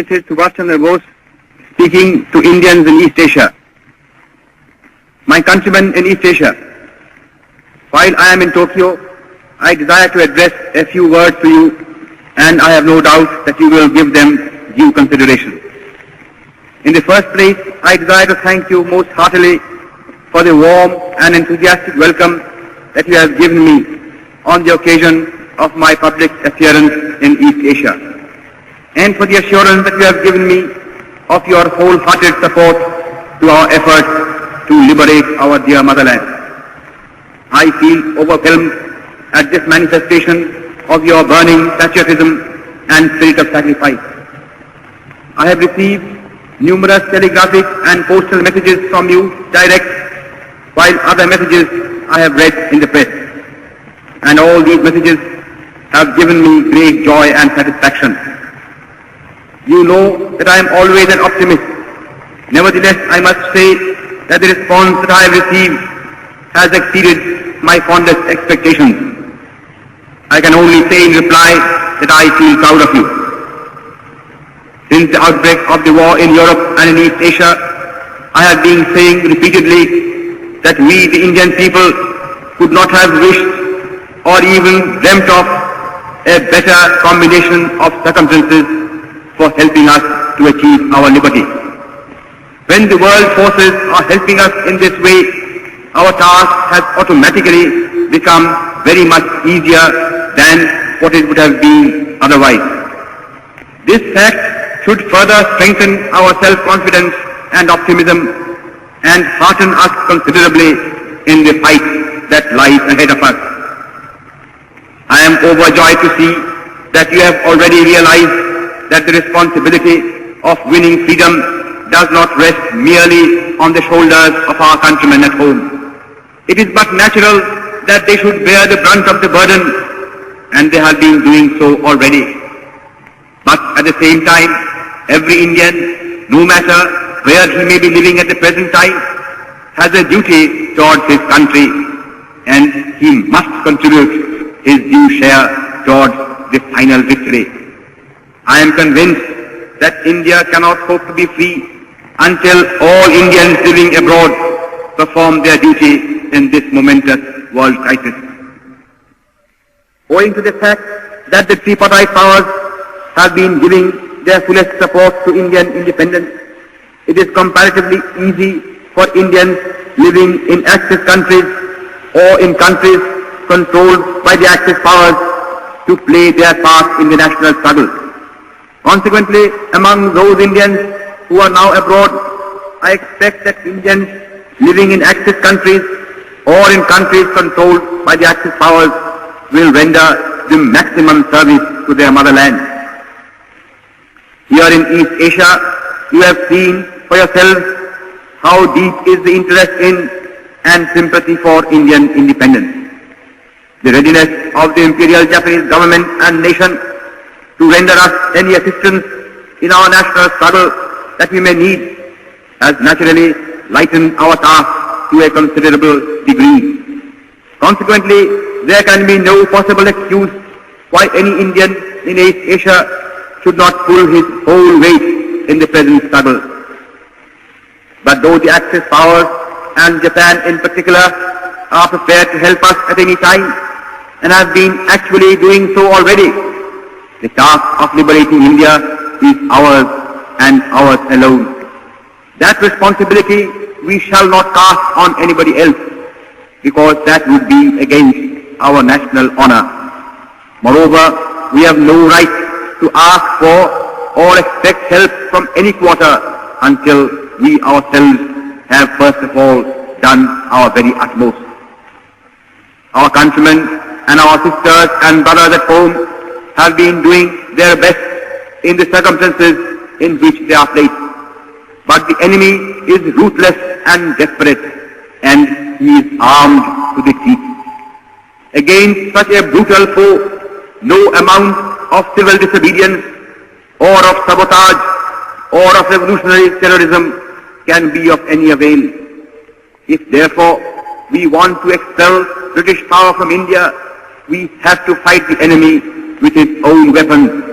This is Subhash Chandra Bose speaking to Indians in East Asia. My countrymen in East Asia, while I am in Tokyo, I desire to address a few words to you, and I have no doubt that you will give them due consideration. In the first place, I desire to thank you most heartily for the warm and enthusiastic welcome that you have given me on the occasion of my public appearance in East Asia, and for the assurance that you have given me of your wholehearted support to our efforts to liberate our dear motherland. I feel overwhelmed at this manifestation of your burning patriotism and spirit of sacrifice. I have received numerous telegraphic and postal messages from you direct, while other messages I have read in the press. And all these messages have given me great joy and satisfaction. You know that I am always an optimist. Nevertheless, I must say that the response that I have received has exceeded my fondest expectations. I can only say in reply that I feel proud of you. Since the outbreak of the war in Europe and in East Asia, I have been saying repeatedly that we, the Indian people, could not have wished or even dreamt of a better combination of circumstances for helping us to achieve our liberty. When the world forces are helping us in this way, our task has automatically become very much easier than what it would have been otherwise. This fact should further strengthen our self-confidence and optimism and hearten us considerably in the fight that lies ahead of us. I am overjoyed to see that you have already realized that the responsibility of winning freedom does not rest merely on the shoulders of our countrymen at home. It is but natural that they should bear the brunt of the burden, and they have been doing so already. But at the same time, every Indian, no matter where he may be living at the present time, has a duty towards his country, and he must contribute his due share towards the final victory. I am convinced that India cannot hope to be free until all Indians living abroad perform their duty in this momentous world crisis. Owing to the fact that the tripartite powers have been giving their fullest support to Indian independence, it is comparatively easy for Indians living in Axis countries or in countries controlled by the Axis powers to play their part in the national struggle. Consequently, among those Indians who are now abroad, I expect that Indians living in Axis countries or in countries controlled by the Axis powers will render the maximum service to their motherland. Here in East Asia, you have seen for yourselves how deep is the interest in and sympathy for Indian independence. The readiness of the Imperial Japanese government and nation to render us any assistance in our national struggle that we may need has naturally lightened our task to a considerable degree. Consequently, there can be no possible excuse why any Indian in East Asia should not pull his whole weight in the present struggle. But though the Axis powers and Japan in particular are prepared to help us at any time and have been actually doing so already, the task of liberating India is ours and ours alone. That responsibility we shall not cast on anybody else, because that would be against our national honor. Moreover, we have no right to ask for or expect help from any quarter until we ourselves have first of all done our very utmost. Our countrymen and our sisters and brothers at home have been doing their best in the circumstances in which they are placed. But the enemy is ruthless and desperate, and he is armed to the teeth. Against such a brutal foe, no amount of civil disobedience or of sabotage or of revolutionary terrorism can be of any avail. If therefore we want to expel British power from India, we have to fight the enemy with his own weapons